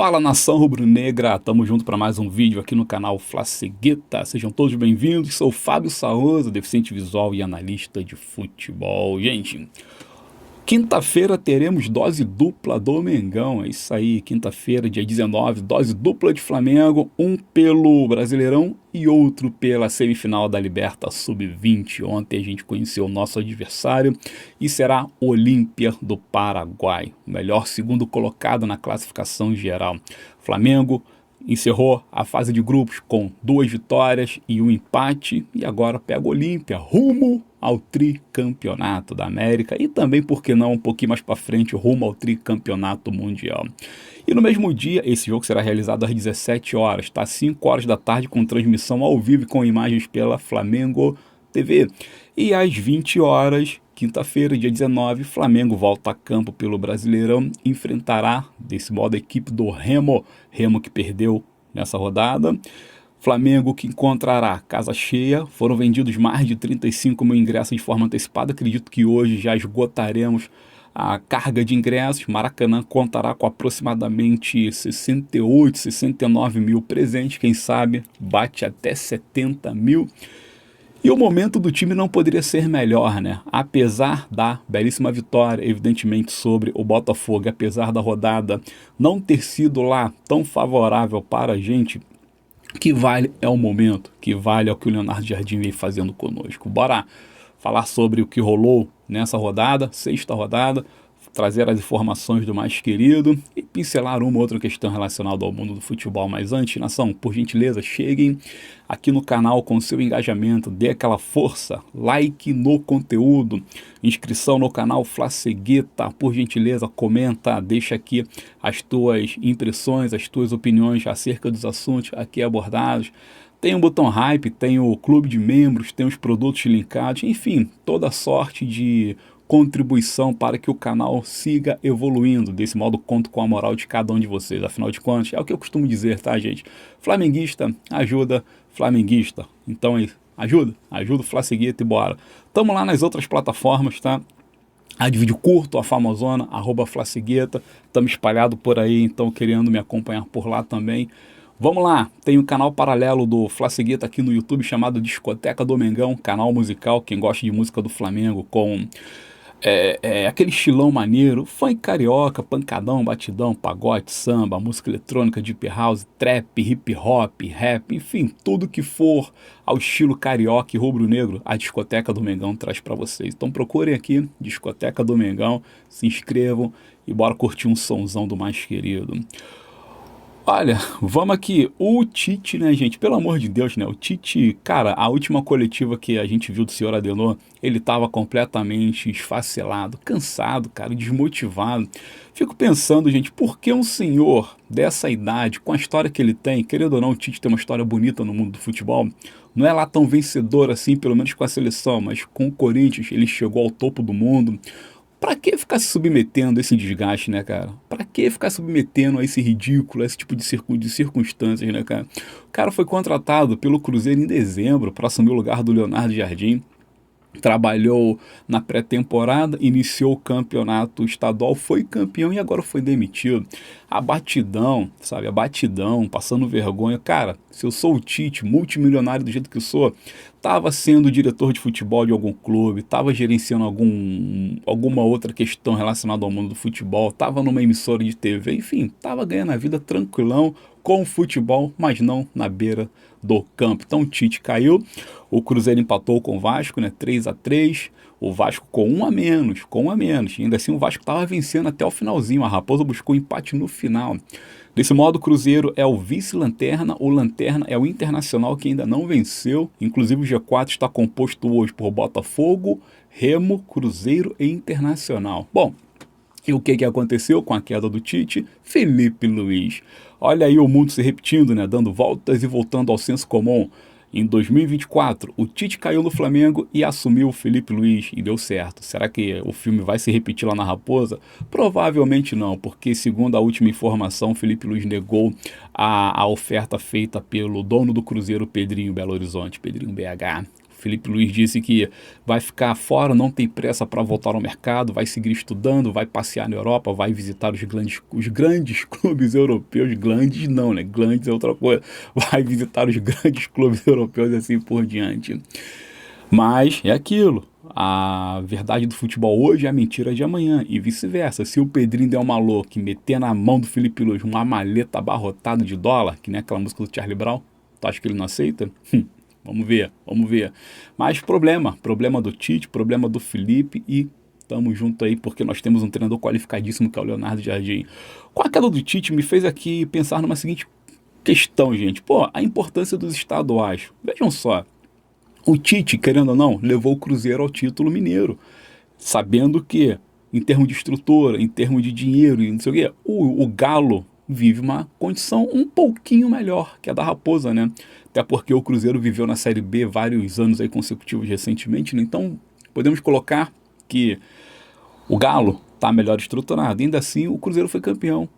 Fala, nação rubro-negra, tamo junto para mais um vídeo aqui no canal Flacegueta. Sejam todos bem-vindos, sou o Fábio Saoza, deficiente visual e analista de futebol. Gente, quinta-feira teremos dose dupla do Mengão, é isso aí, quinta-feira, dia 19, dose dupla de Flamengo, um pelo Brasileirão e outro pela semifinal da Liberta Sub-20. Ontem a gente conheceu o nosso adversário e será Olímpia do Paraguai, o melhor segundo colocado na classificação geral. Flamengo encerrou a fase de grupos com 2 vitórias e um empate e agora pega o Olímpia rumo ao tricampeonato da América e também, por que não, um pouquinho mais para frente, rumo ao tricampeonato mundial. E no mesmo dia, esse jogo será realizado às 17 horas, tá? 5 horas da tarde, com transmissão ao vivo com imagens pela Flamengo TV. E às 20 horas, quinta-feira, dia 19, Flamengo volta a campo pelo Brasileirão, enfrentará, desse modo, a equipe do Remo que perdeu nessa rodada. Flamengo que encontrará casa cheia, foram vendidos mais de 35 mil ingressos de forma antecipada, acredito que hoje já esgotaremos a carga de ingressos. Maracanã contará com aproximadamente 68, 69 mil presentes, quem sabe bate até 70 mil. E o momento do time não poderia ser melhor, né? Apesar da belíssima vitória, evidentemente, sobre o Botafogo, apesar da rodada não ter sido lá tão favorável para a gente, o que vale é o momento, que vale é o que o Leonardo Jardim vem fazendo conosco. Bora falar sobre o que rolou nessa rodada, sexta rodada, trazer as informações do mais querido e pincelar uma ou outra questão relacionada ao mundo do futebol. Mas antes, nação, por gentileza, cheguem aqui no canal com seu engajamento, dê aquela força, like no conteúdo, inscrição no canal Flacegueta, por gentileza, comenta, deixa aqui as tuas impressões, as tuas opiniões acerca dos assuntos aqui abordados. Tem o botão hype, tem o clube de membros, tem os produtos linkados, enfim, toda sorte de contribuição para que o canal siga evoluindo. Desse modo, conto com a moral de cada um de vocês. Afinal de contas, é o que eu costumo dizer, tá, gente? Flamenguista ajuda flamenguista. Então, ajuda o Flacegueta e bora. Tamo lá nas outras plataformas, tá? A de vídeo curto, a famosona, @Flacegueta. Estamos espalhados por aí, então querendo me acompanhar por lá também. Vamos lá, tem um canal paralelo do Flacegueta aqui no YouTube chamado Discoteca do Mengão, canal musical, quem gosta de música do Flamengo, com aquele estilão maneiro, funk carioca, pancadão, batidão, pagode, samba, música eletrônica, deep house, trap, hip hop, rap, enfim, tudo que for ao estilo carioca e rubro-negro, a Discoteca do Mengão traz para vocês. Então procurem aqui, Discoteca do Mengão, se inscrevam e bora curtir um sonzão do mais querido. Olha, vamos aqui, o Tite, né, gente, pelo amor de Deus, né, o Tite, cara, a última coletiva que a gente viu do senhor Adenor, ele tava completamente esfacelado, cansado, cara, desmotivado. Fico pensando, gente, por que um senhor dessa idade, com a história que ele tem, querendo ou não, o Tite tem uma história bonita no mundo do futebol, não é lá tão vencedor assim, pelo menos com a seleção, mas com o Corinthians ele chegou ao topo do mundo. Pra que ficar se submetendo a esse desgaste, né, cara? Pra que ficar submetendo a esse ridículo, a esse tipo de circunstâncias, né, cara? O cara foi contratado pelo Cruzeiro em dezembro para assumir o lugar do Leonardo Jardim. Trabalhou na pré-temporada, iniciou o campeonato estadual, foi campeão e agora foi demitido. A batidão, sabe? A batidão, passando vergonha. Cara, se eu sou o Tite, multimilionário do jeito que eu sou, estava sendo diretor de futebol de algum clube, estava gerenciando alguma outra questão relacionada ao mundo do futebol, estava numa emissora de TV, enfim, estava ganhando a vida tranquilão com o futebol, mas não na beira do campo. Então o Tite caiu, o Cruzeiro empatou com o Vasco, né, 3-3, o Vasco com um a menos, e ainda assim o Vasco estava vencendo até o finalzinho, a Raposa buscou empate no final. Desse modo, o Cruzeiro é o vice-lanterna, o lanterna é o Internacional, que ainda não venceu, inclusive o G4 está composto hoje por Botafogo, Remo, Cruzeiro e Internacional. Bom, e o que aconteceu com a queda do Tite? Felipe Luiz. Olha aí o mundo se repetindo, né? Dando voltas e voltando ao senso comum. Em 2024, o Tite caiu no Flamengo e assumiu o Felipe Luiz e deu certo. Será que o filme vai se repetir lá na Raposa? Provavelmente não, porque segundo a última informação, o Felipe Luiz negou a oferta feita pelo dono do Cruzeiro, Pedrinho Belo Horizonte, Pedrinho BH. Felipe Luiz disse que vai ficar fora, não tem pressa para voltar ao mercado, vai seguir estudando, vai passear na Europa, vai visitar os grandes clubes europeus. Grandes não, né? Grandes é outra coisa. Vai visitar os grandes clubes europeus e assim por diante. Mas é aquilo. A verdade do futebol hoje é a mentira de amanhã e vice-versa. Se o Pedrinho der uma louca e meter na mão do Felipe Luiz uma maleta abarrotada de dólar, que nem aquela música do Charlie Brown, tu acha que ele não aceita? Vamos ver, vamos ver. Mas problema do Tite, problema do Felipe e tamo junto aí porque nós temos um treinador qualificadíssimo que é o Leonardo Jardim. Com a queda do Tite me fez aqui pensar numa seguinte questão, gente. Pô, a importância dos estaduais. Vejam só. O Tite, querendo ou não, levou o Cruzeiro ao título mineiro, sabendo que, em termos de estrutura, em termos de dinheiro e não sei o quê, o Galo vive uma condição um pouquinho melhor que a da Raposa, né? Até porque o Cruzeiro viveu na Série B vários anos aí consecutivos recentemente, né? Então podemos colocar que o Galo está melhor estruturado. Ainda assim, o Cruzeiro foi campeão.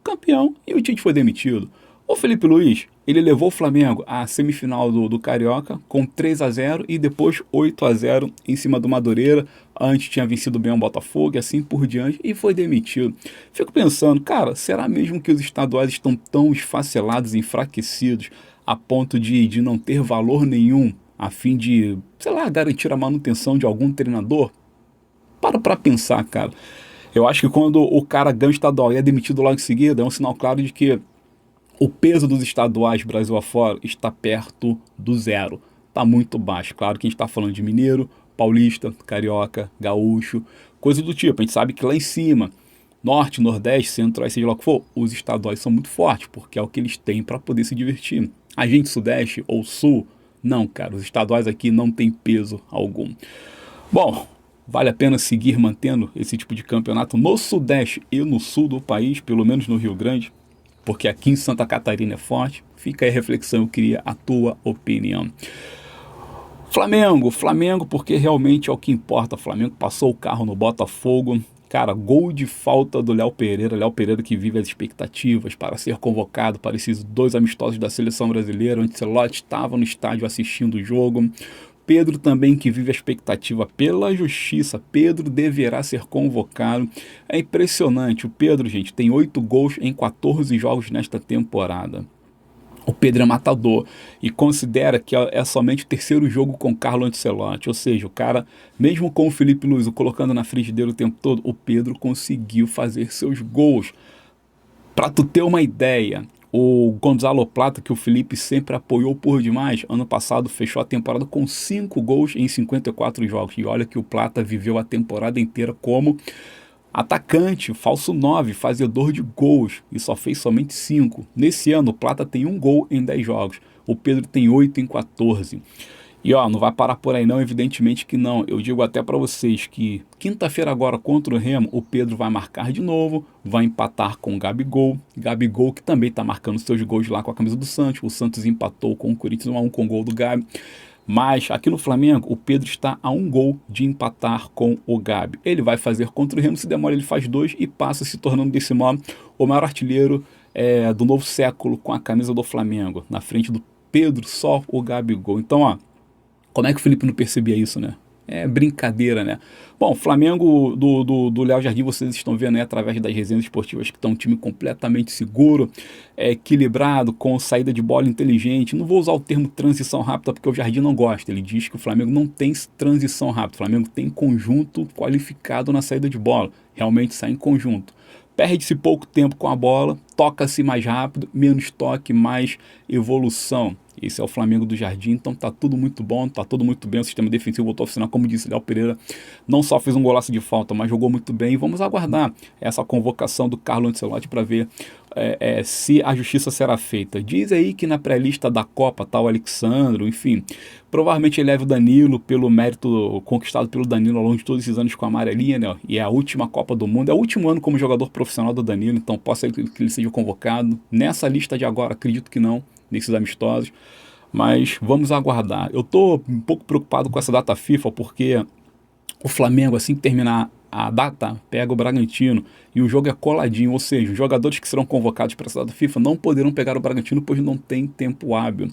Campeão e o Tite foi demitido. O Felipe Luiz, ele levou o Flamengo à semifinal do Carioca com 3-0 e depois 8-0 em cima do Madureira. Antes tinha vencido bem o Botafogo e assim por diante e foi demitido. Fico pensando, cara, será mesmo que os estaduais estão tão esfacelados e enfraquecidos a ponto de não ter valor nenhum a fim de, sei lá, garantir a manutenção de algum treinador? Para pensar, cara. Eu acho que quando o cara ganha o estadual e é demitido logo em seguida, é um sinal claro de que o peso dos estaduais Brasil afora está perto do zero. Está muito baixo. Claro que a gente está falando de mineiro, paulista, carioca, gaúcho, coisa do tipo. A gente sabe que lá em cima, norte, nordeste, centro, seja lá o que for, os estaduais são muito fortes, porque é o que eles têm para poder se divertir. A gente sudeste ou sul, não, cara. Os estaduais aqui não tem peso algum. Bom, vale a pena seguir mantendo esse tipo de campeonato no sudeste e no sul do país, pelo menos no Rio Grande, porque aqui em Santa Catarina é forte. Fica aí a reflexão, eu queria a tua opinião. Flamengo, porque realmente é o que importa. O Flamengo passou o carro no Botafogo. Cara, gol de falta do Léo Pereira que vive as expectativas para ser convocado para esses 2 amistosos da seleção brasileira. O Ancelotti estava no estádio assistindo o jogo. Pedro também, que vive a expectativa pela justiça. Pedro deverá ser convocado. É impressionante. O Pedro, gente, tem 8 gols em 14 jogos nesta temporada. O Pedro é matador e considera que é somente o 3º jogo com Carlo Ancelotti. Ou seja, o cara, mesmo com o Felipe Luiz o colocando na frigideira o tempo todo, o Pedro conseguiu fazer seus gols. Para tu ter uma ideia, o Gonzalo Plata, que o Felipe sempre apoiou por demais, ano passado fechou a temporada com 5 gols em 54 jogos. E olha que o Plata viveu a temporada inteira como atacante, falso 9, fazedor de gols, e só fez somente 5. Nesse ano, o Plata tem 1 gol em 10 jogos. O Pedro tem 8 em 14. E ó, não vai parar por aí não, evidentemente que não. Eu digo até para vocês que quinta-feira agora contra o Remo, o Pedro vai marcar de novo, vai empatar com o Gabigol. Gabigol que também está marcando seus gols lá com a camisa do Santos. O Santos empatou com o Corinthians 1-1 com o gol do Gabi. Mas aqui no Flamengo, o Pedro está a 1 gol de empatar com o Gabi. Ele vai fazer contra o Remo, se demora ele faz 2 e passa se tornando desse modo o maior artilheiro do novo século com a camisa do Flamengo. Na frente do Pedro, só o Gabigol. Então, ó, como é que o Felipe não percebia isso, né? É brincadeira, né? Bom, Flamengo do Léo Jardim, vocês estão vendo aí através das resenhas esportivas que está um time completamente seguro, equilibrado, com saída de bola inteligente. Não vou usar o termo transição rápida porque o Jardim não gosta. Ele diz que o Flamengo não tem transição rápida. O Flamengo tem conjunto qualificado na saída de bola. Realmente sai em conjunto. Perde-se pouco tempo com a bola, toca-se mais rápido, menos toque, mais evolução. Esse é o Flamengo do Jardim, então tá tudo muito bom, tá tudo muito bem. O sistema defensivo voltou a funcionar, como disse Léo Pereira, não só fez um golaço de falta, mas jogou muito bem. E vamos aguardar essa convocação do Carlo Ancelotti para ver se a justiça será feita. Diz aí que na pré-lista da Copa tá o Alexandro, enfim. Provavelmente ele leva o Danilo pelo mérito conquistado pelo Danilo ao longo de todos esses anos com a amarelinha, né? E é a última Copa do Mundo, é o último ano como jogador profissional do Danilo, então pode ser que ele seja convocado. Nessa lista de agora, acredito que não, nesses amistosos, mas vamos aguardar. Eu tô um pouco preocupado com essa data FIFA, porque o Flamengo, assim que terminar a data, pega o Bragantino e o jogo é coladinho, ou seja, os jogadores que serão convocados para essa data FIFA não poderão pegar o Bragantino, pois não tem tempo hábil.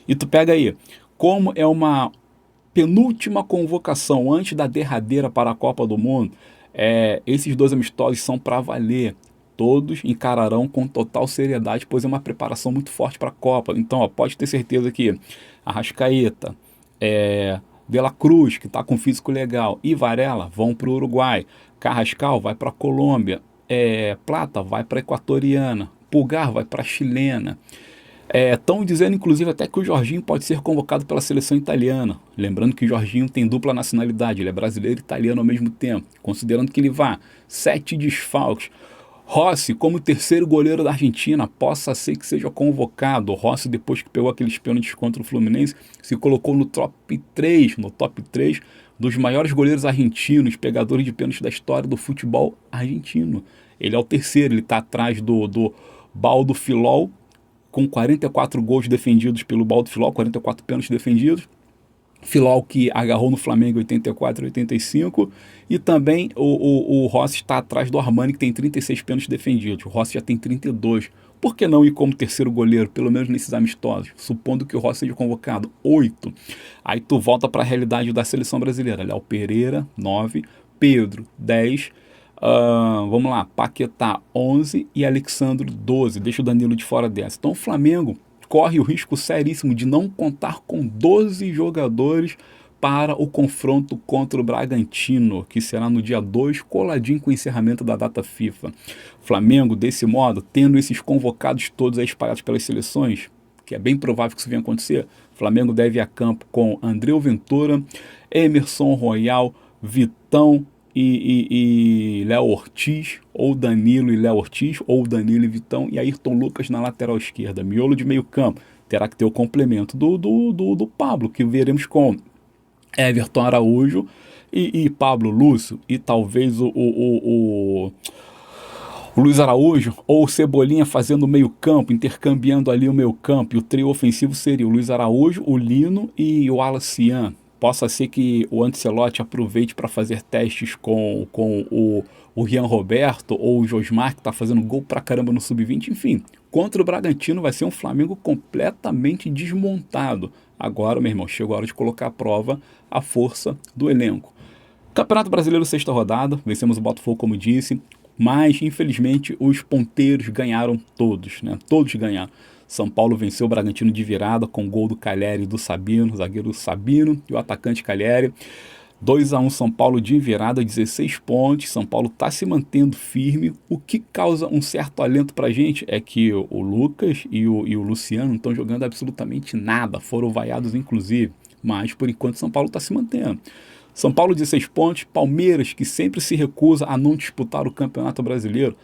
E tu pega aí, como é uma penúltima convocação antes da derradeira para a Copa do Mundo, esses 2 amistosos são para valer. Todos encararão com total seriedade, pois é uma preparação muito forte para a Copa. Então, pode ter certeza que Arrascaeta, De La Cruz, que está com físico legal, e Varela vão para o Uruguai. Carrascal vai para a Colômbia. Plata vai para a Equatoriana. Pulgar vai para a Chilena. Estão dizendo, inclusive, até que o Jorginho pode ser convocado pela seleção italiana. Lembrando que o Jorginho tem dupla nacionalidade, ele é brasileiro e italiano ao mesmo tempo. Considerando que ele vá 7 desfalques. Rossi, como terceiro goleiro da Argentina, possa ser que seja convocado. O Rossi, depois que pegou aqueles pênaltis contra o Fluminense, se colocou no top 3 dos maiores goleiros argentinos, pegadores de pênaltis da história do futebol argentino. Ele é o terceiro, ele está atrás do Baldo Filol, com 44 gols defendidos pelo Baldo Filol, 44 pênaltis defendidos. Filol, que agarrou no Flamengo em 84 e 85, e também o Rossi está atrás do Armani, que tem 36 pênaltis defendidos. O Rossi já tem 32. Por que não ir como terceiro goleiro, pelo menos nesses amistosos? Supondo que o Rossi seja convocado, 8. Aí tu volta para a realidade da seleção brasileira. Léo Pereira, 9. Pedro, 10. Vamos lá, Paquetá, 11. E Alexandro, 12. Deixa o Danilo de fora dessa. Então o Flamengo corre o risco seríssimo de não contar com 12 jogadores para o confronto contra o Bragantino, que será no dia 2, coladinho com o encerramento da data FIFA. Flamengo, desse modo, tendo esses convocados todos aí espalhados pelas seleções, que é bem provável que isso venha acontecer, Flamengo deve ir a campo com Andreu Ventura, Emerson Royal, Vitão e Léo Ortiz, ou Danilo e Léo Ortiz, ou Danilo e Vitão, e Ayrton Lucas na lateral esquerda. Miolo de meio campo, terá que ter o complemento do Pablo, que veremos com Everton Araújo e Pablo Lúcio, e talvez o Luiz Araújo ou o Cebolinha fazendo o meio campo, intercambiando ali o meio campo, e o trio ofensivo seria o Luiz Araújo, o Lino e o Wallace. Possa ser que o Ancelotti aproveite para fazer testes com o Rian Roberto ou o Josmar, que está fazendo gol pra caramba no Sub-20. Enfim, contra o Bragantino vai ser um Flamengo completamente desmontado. Agora, meu irmão, chegou a hora de colocar à prova a força do elenco. Campeonato Brasileiro, 6ª rodada. Vencemos o Botafogo, como disse. Mas, infelizmente, os ponteiros ganharam todos, né? Todos ganharam. São Paulo venceu o Bragantino de virada com gol do Calheri e do Sabino, zagueiro Sabino e o atacante Calheri. 2-1 São Paulo de virada, 16 pontos. São Paulo está se mantendo firme. O que causa um certo alento para a gente é que o Lucas e o Luciano não estão jogando absolutamente nada. Foram vaiados, inclusive. Mas, por enquanto, São Paulo está se mantendo. São Paulo, 16 pontos. Palmeiras, que sempre se recusa a não disputar o Campeonato Brasileiro.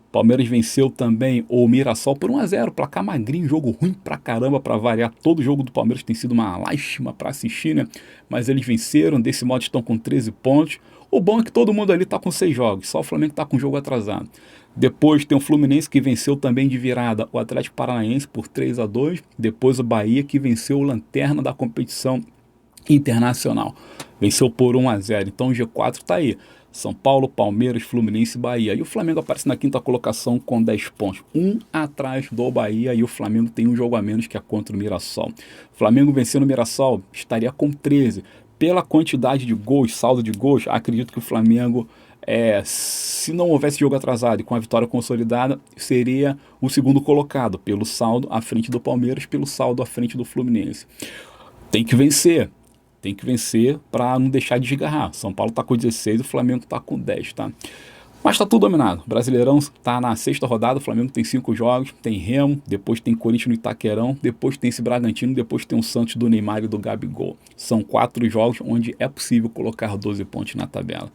Palmeiras venceu também o Mirassol por 1-0, placar magrinho, jogo ruim pra caramba, pra variar. Todo jogo do Palmeiras tem sido uma lástima pra assistir, né? Mas eles venceram, desse modo estão com 13 pontos. O bom é que todo mundo ali tá com 6 jogos, só o Flamengo tá com o jogo atrasado. Depois tem o Fluminense, que venceu também de virada o Atlético Paranaense por 3-2. Depois o Bahia, que venceu o lanterna da competição internacional. Venceu por 1-0, então o G4 tá aí. São Paulo, Palmeiras, Fluminense e Bahia. E o Flamengo aparece na 5ª colocação com 10 pontos. Um atrás do Bahia, e o Flamengo tem um jogo a menos, que é contra o Mirassol. O Flamengo vencendo o Mirassol estaria com 13. Pela quantidade de gols, saldo de gols, acredito que o Flamengo, se não houvesse jogo atrasado e com a vitória consolidada, seria o segundo colocado, pelo saldo à frente do Palmeiras, pelo saldo à frente do Fluminense. Tem que vencer. Tem que vencer para não deixar de desgarrar. São Paulo está com 16, o Flamengo está com 10, tá? Mas está tudo dominado. Brasileirão está na 6ª rodada, o Flamengo tem 5 jogos, tem Remo, depois tem Corinthians no Itaquerão, depois tem esse Bragantino, depois tem o Santos do Neymar e do Gabigol. São 4 jogos onde é possível colocar 12 pontos na tabela.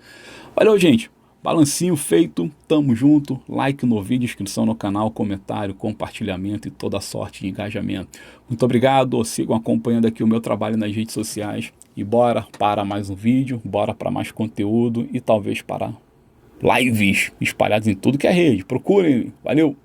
Valeu, gente! Balancinho feito, tamo junto, like no vídeo, inscrição no canal, comentário, compartilhamento e toda sorte de engajamento. Muito obrigado, sigam acompanhando aqui o meu trabalho nas redes sociais e bora para mais um vídeo, bora para mais conteúdo e talvez para lives espalhadas em tudo que é rede. Procurem, valeu!